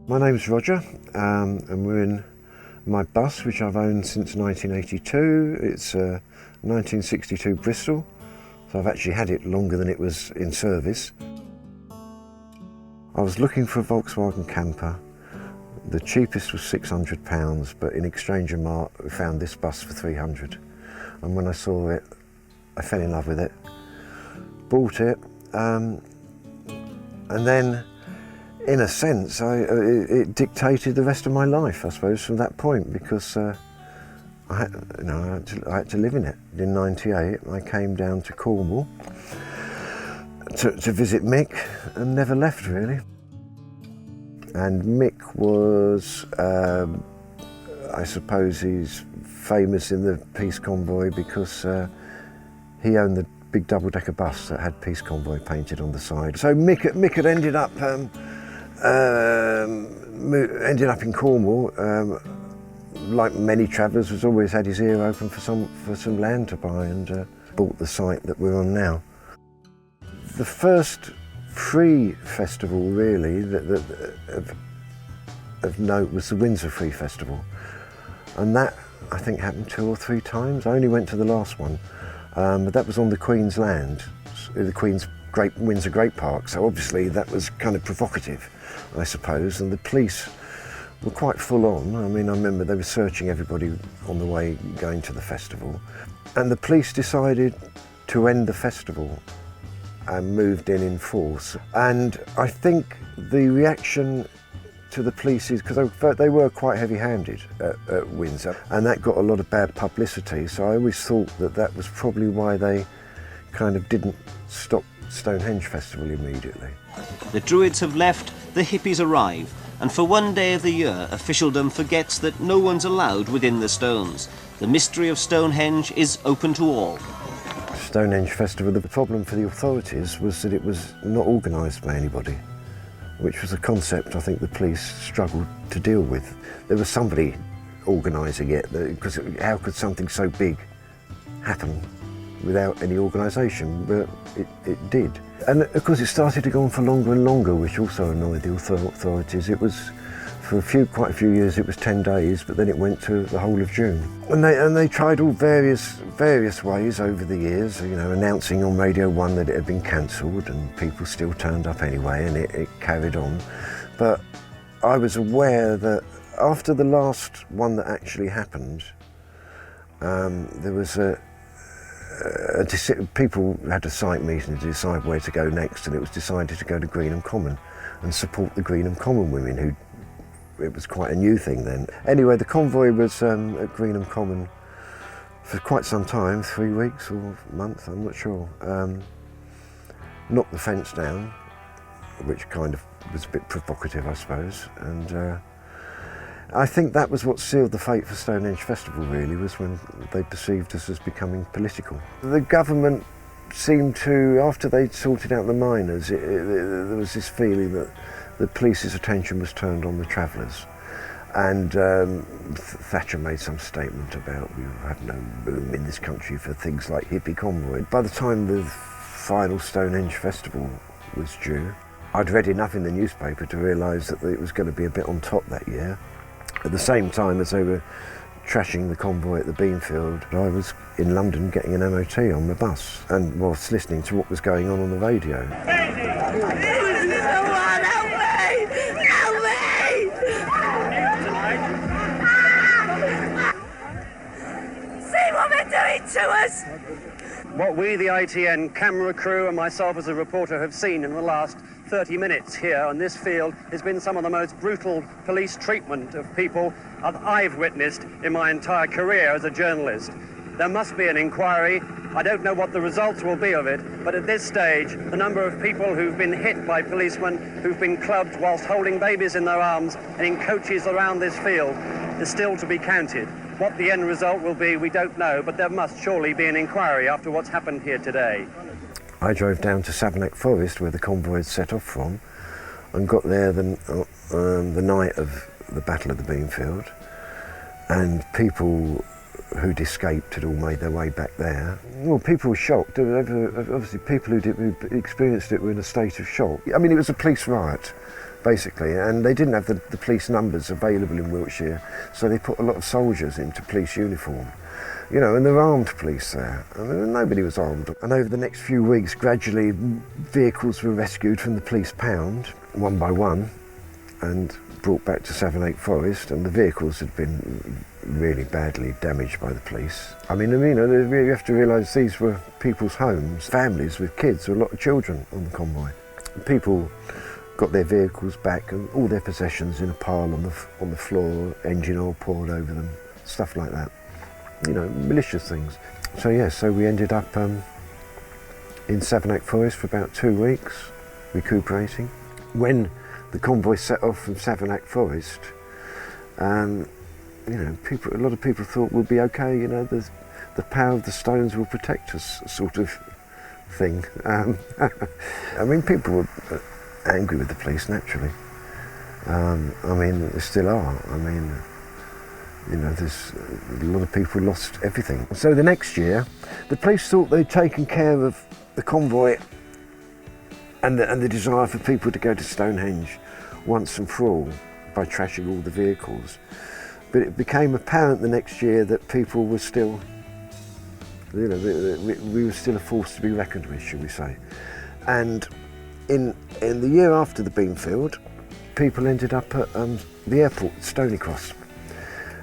My name's Roger, and we're in my bus, which I've owned since 1982. It's a 1962 Bristol, so I've actually had it longer than it was in service. I was looking for a Volkswagen camper. The cheapest was £600, but in Exchange and Mart we found this bus for £300. And when I saw it, I fell in love with it, bought it, and then in a sense, it dictated the rest of my life, I suppose, from that point, because I had to live in it. In '98, I came down to Cornwall to visit Mick and never left, really. And Mick was, I suppose he's famous in the Peace Convoy because he owned the big double-decker bus that had Peace Convoy painted on the side. So Mick had ended up in Cornwall. Like many travellers, has always had his ear open for some land to buy, and bought the site that we're on now. The first free festival, really, of note was the Windsor Free Festival, and that I think happened 2 or 3 times. I only went to the last one, but that was on the Queen's land, the Queen's Windsor Great Park. So obviously that was kind of provocative, I suppose, and the police were quite full on. I mean, I remember they were searching everybody on the way going to the festival, and the police decided to end the festival and moved in force. And I think the reaction to the police is because they were quite heavy-handed at Windsor, and that got a lot of bad publicity. So I always thought that was probably why they kind of didn't stop Stonehenge Festival immediately. The Druids have left, the hippies arrive, and for one day of the year, officialdom forgets that no one's allowed within the stones. The mystery of Stonehenge is open to all. Stonehenge Festival, the problem for the authorities was that it was not organised by anybody, which was a concept I think the police struggled to deal with. There was somebody organising it, because how could something so big happen without any organisation? But it did. And of course it started to go on for longer and longer, which also annoyed the authorities. It was, for quite a few years, it was 10 days, but then it went to the whole of June. And they tried all various ways over the years, you know, announcing on Radio 1 that it had been cancelled, and people still turned up anyway, and it carried on. But I was aware that after the last one that actually happened, there was people had a site meeting to decide where to go next, and it was decided to go to Greenham Common and support the Greenham Common women, it was quite a new thing then. Anyway, the convoy was at Greenham Common for quite some time, 3 weeks or a month, I'm not sure. Knocked the fence down, which kind of was a bit provocative, I suppose, and I think that was what sealed the fate for Stonehenge Festival, really, was when they perceived us as becoming political. The government seemed to, after they'd sorted out the miners, there was this feeling that the police's attention was turned on the travellers. And Thatcher made some statement about we have no room in this country for things like hippie convoy. By the time the final Stonehenge Festival was due, I'd read enough in the newspaper to realise that it was going to be a bit on top that year. At the same time as they were trashing the convoy at the Beanfield, I was in London getting an MOT on my bus, and whilst listening to what was going on the radio. To us. What we, the ITN camera crew, and myself as a reporter have seen in the last 30 minutes here on this field has been some of the most brutal police treatment of people that I've witnessed in my entire career as a journalist. There must be an inquiry. I don't know what the results will be of it, but at this stage, the number of people who've been hit by policemen, who've been clubbed whilst holding babies in their arms and in coaches around this field is still to be counted. What the end result will be, we don't know, but there must surely be an inquiry after what's happened here today. I drove down to Savernake Forest, where the convoy had set off from, and got there the night of the Battle of the Beanfield, and people who'd escaped had all made their way back there. Well, people were shocked. Obviously, people who experienced it were in a state of shock. I mean, it was a police riot. basically, and they didn't have the police numbers available in Wiltshire, so they put a lot of soldiers into police uniform. You know, and there were armed police there. I mean, nobody was armed. And over the next few weeks, gradually, vehicles were rescued from the police pound, one by one, and brought back to 7/8 Forest, and the vehicles had been really badly damaged by the police. I mean, you know, you have to realise these were people's homes, families with kids, a lot of children on the convoy. People got their vehicles back and all their possessions in a pile on the floor, engine oil poured over them, stuff like that. You know, malicious things. So yeah, so we ended up in 7/8 Forest for about 2 weeks, recuperating. When the convoy set off from 7/8 Forest, you know, a lot of people thought we'll be okay. You know, the power of the stones will protect us, sort of thing. I mean, people were angry with the police naturally. I mean, they still are. I mean, you know, there's a lot of people lost everything. So the next year, the police thought they'd taken care of the convoy and the desire for people to go to Stonehenge once and for all by trashing all the vehicles. But it became apparent the next year that people were still, you know, we were still a force to be reckoned with, should we say. And in the year after the Beanfield, people ended up at the airport at Stony Cross.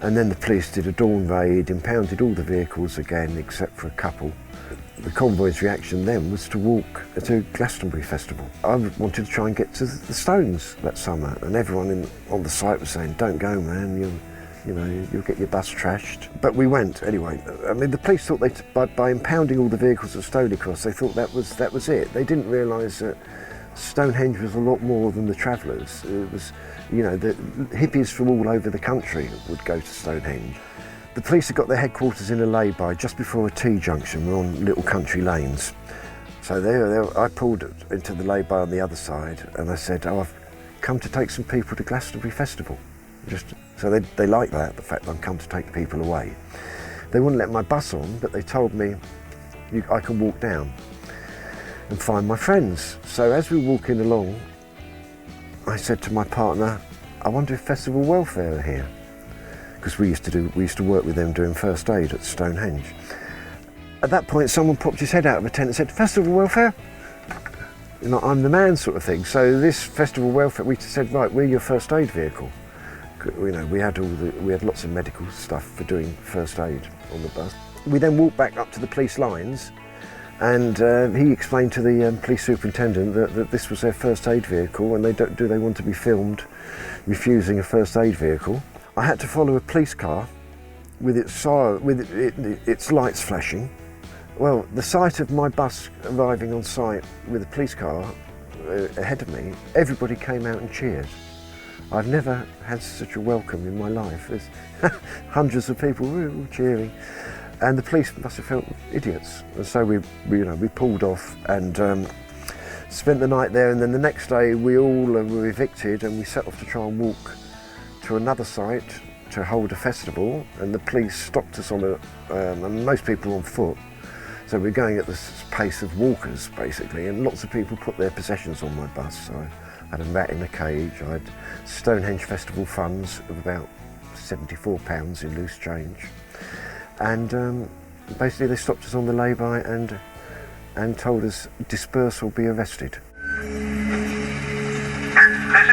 And then the police did a dawn raid, impounded all the vehicles again except for a couple. The convoy's reaction then was to walk to Glastonbury Festival. I wanted to try and get to the Stones that summer, and everyone on the site was saying, "Don't go, man, you'll get your bus trashed." But we went anyway. I mean, the police thought by impounding all the vehicles at Stony Cross, they thought that was it. They didn't realise that Stonehenge was a lot more than the travellers. It was, you know, the hippies from all over the country would go to Stonehenge. The police had got their headquarters in a lay-by just before a T-junction. We're on little country lanes. So I pulled into the lay-by on the other side and I said, "Oh, I've come to take some people to Glastonbury Festival." So they liked that, the fact that I'm come to take people away. They wouldn't let my bus on, but they told me I can walk down and find my friends. So as we were walking along, I said to my partner, "I wonder if Festival Welfare are here." Because we used to work with them doing first aid at Stonehenge. At that point, someone popped his head out of a tent and said, "Festival Welfare?" You know, I'm the man, sort of thing. So this Festival Welfare, we said, "Right, we're your first aid vehicle." You know, we had lots of medical stuff for doing first aid on the bus. We then walked back up to the police lines, and he explained to the police superintendent that this was their first aid vehicle, and they want to be filmed refusing a first aid vehicle. I had to follow a police car with its lights flashing. Well, the sight of my bus arriving on site with a police car ahead of me, everybody came out and cheered. I've never had such a welcome in my life. There's hundreds of people cheering, and the police must have felt idiots. And so we pulled off and spent the night there. And then the next day we all were evicted, and we set off to try and walk to another site to hold a festival. And the police stopped us and most people were on foot. So we're going at the pace of walkers, basically, and lots of people put their possessions on my bus. So I had a rat in a cage, I had Stonehenge Festival funds of about £74 in loose change. And basically they stopped us on the lay-by and told us, "Disperse or be arrested." This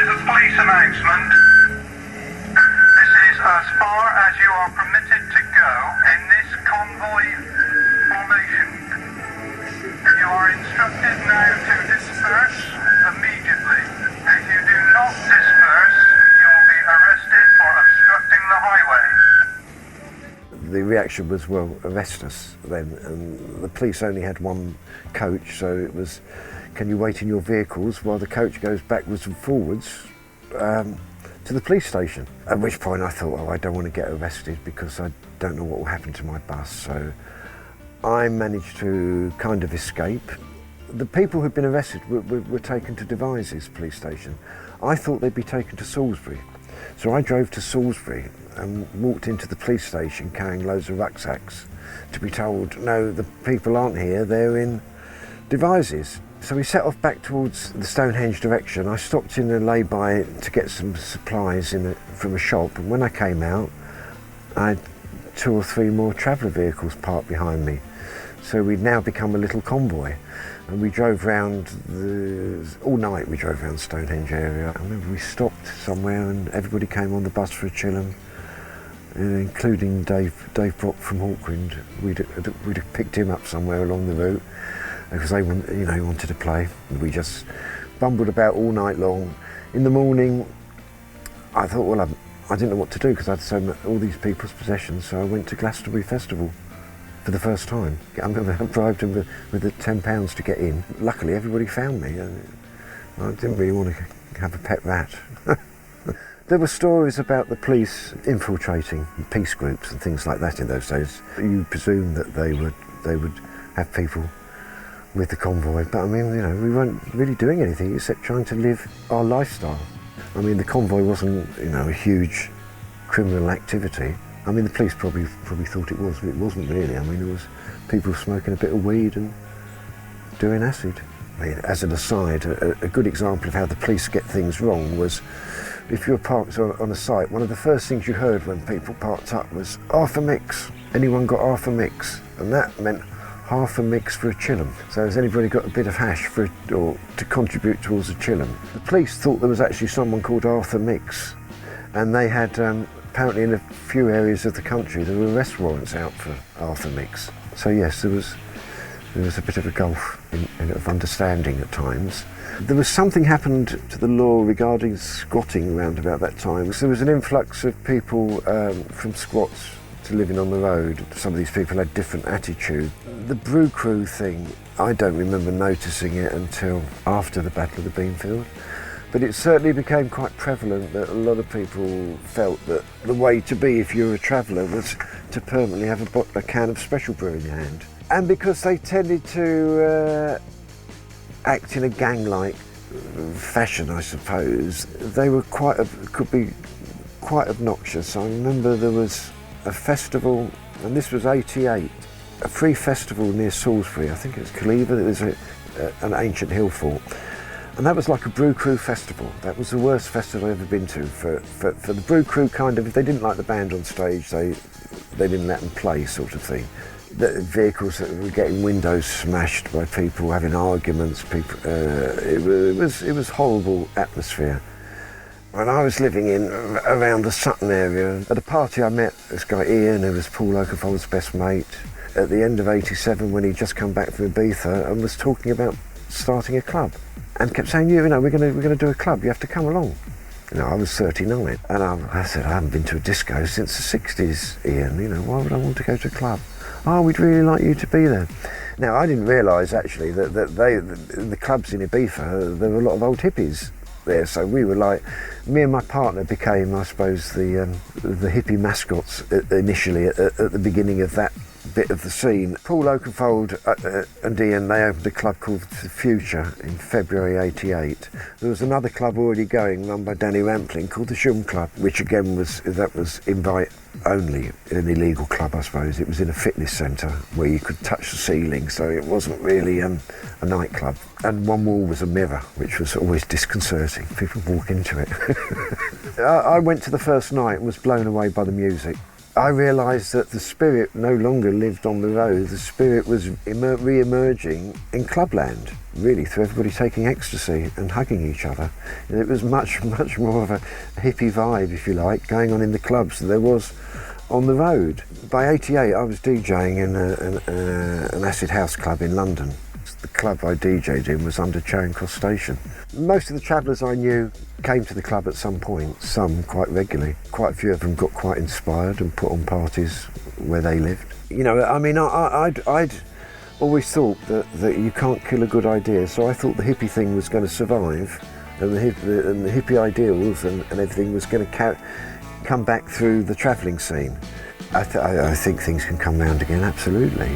is a police announcement. This is as far as you are permitted to go in this convoy formation. You are instructed now to disperse immediately. If you do not disperse, you will be arrested for obstructing the highway. The reaction was, "Well, arrest us then." And the police only had one coach, so it was, "Can you wait in your vehicles while the coach goes backwards and forwards to the police station?" At which point I thought, "Oh, I don't want to get arrested because I don't know what will happen to my bus." So I managed to kind of escape. The people who'd been arrested were taken to Devizes police station. I thought they'd be taken to Salisbury. So I drove to Salisbury and walked into the police station carrying loads of rucksacks to be told, "No, the people aren't here, they're in Devizes." So we set off back towards the Stonehenge direction. I stopped in a lay-by to get some supplies from a shop, and when I came out, I had 2 or 3 more traveller vehicles parked behind me. So we'd now become a little convoy, and we drove round all night. We drove around Stonehenge area. I remember we stopped somewhere and everybody came on the bus for a chillum, including Dave Brock from Hawkwind. We'd have picked him up somewhere along the route because they wanted to play. We just bumbled about all night long. In the morning, I thought, well, I didn't know what to do because I had all these people's possessions, so I went to Glastonbury Festival for the first time. I remember I bribed them with the £10 to get in. Luckily, everybody found me. I didn't really want to have a pet rat. There were stories about the police infiltrating peace groups and things like that in those days. You presume that they would have people with the convoy, but I mean, we weren't really doing anything except trying to live our lifestyle. I mean, the convoy wasn't, a huge criminal activity. I mean, the police probably thought it was, but it wasn't really. I mean, there was people smoking a bit of weed and doing acid. I mean, as an aside, a good example of how the police get things wrong was if you were parked on a site, one of the first things you heard when people parked up was half a mix. Anyone got half a mix? And that meant half a mix for a chillum. So has anybody got a bit of hash or to contribute towards a chillum? The police thought there was actually someone called Arthur Mix, and they had apparently in a few areas of the country there were arrest warrants out for Arthur Mix. So yes, there was a bit of a gulf of understanding at times. There was something happened to the law regarding squatting around about that time. So there was an influx of people from squats to living on the road. Some of these people had different attitude. The brew crew thing, I don't remember noticing it until after the Battle of the Beanfield, but it certainly became quite prevalent that a lot of people felt that the way to be if you're a traveller was to permanently have a can of special brew in your hand. And because they tended to act in a gang-like fashion, I suppose, they were could be quite obnoxious. I remember there was a festival, and this was '88, a free festival near Salisbury. I think it was Cleaver. It was an ancient hill fort, and that was like a brew crew festival. That was the worst festival I've ever been to. For the brew crew, kind of, if they didn't like the band on stage, they didn't let them play, sort of thing. The vehicles that were getting windows smashed by people having arguments. It was horrible atmosphere. When I was living around the Sutton area, at a party I met this guy Ian, who was Paul Oakenfold's best mate, at the end of '87 when he'd just come back from Ibiza and was talking about starting a club, and kept saying, we're going to do a club. You have to come along. I was 39, and I said, I haven't been to a disco since the '60s, Ian. Why would I want to go to a club? Oh, we'd really like you to be there. Now, I didn't realise actually that in the clubs in Ibiza there were a lot of old hippies there, so we were like, me and my partner became, I suppose, the hippie mascots initially at the beginning of that bit of the scene. Paul Oakenfold and Ian, they opened a club called The Future in February '88. There was another club already going, run by Danny Rampling, called the Shum Club, which again was invite only, an illegal club, I suppose. It was in a fitness centre where you could touch the ceiling, so it wasn't really a nightclub. And one wall was a mirror, which was always disconcerting. People walk into it. I went to the first night and was blown away by the music. I realised that the spirit no longer lived on the road. The spirit was re-emerging in clubland, really, through everybody taking ecstasy and hugging each other. And it was much, much more of a hippie vibe, if you like, going on in the clubs than there was on the road. By '88, I was DJing in an acid house club in London. The club I DJ'd in was under Charing Cross Station. Most of the travellers I knew came to the club at some point, some quite regularly. Quite a few of them got quite inspired and put on parties where they lived. I'd always thought that you can't kill a good idea, so I thought the hippie thing was going to survive, and the hippie ideals and everything was going to come back through the travelling scene. I think things can come round again, absolutely.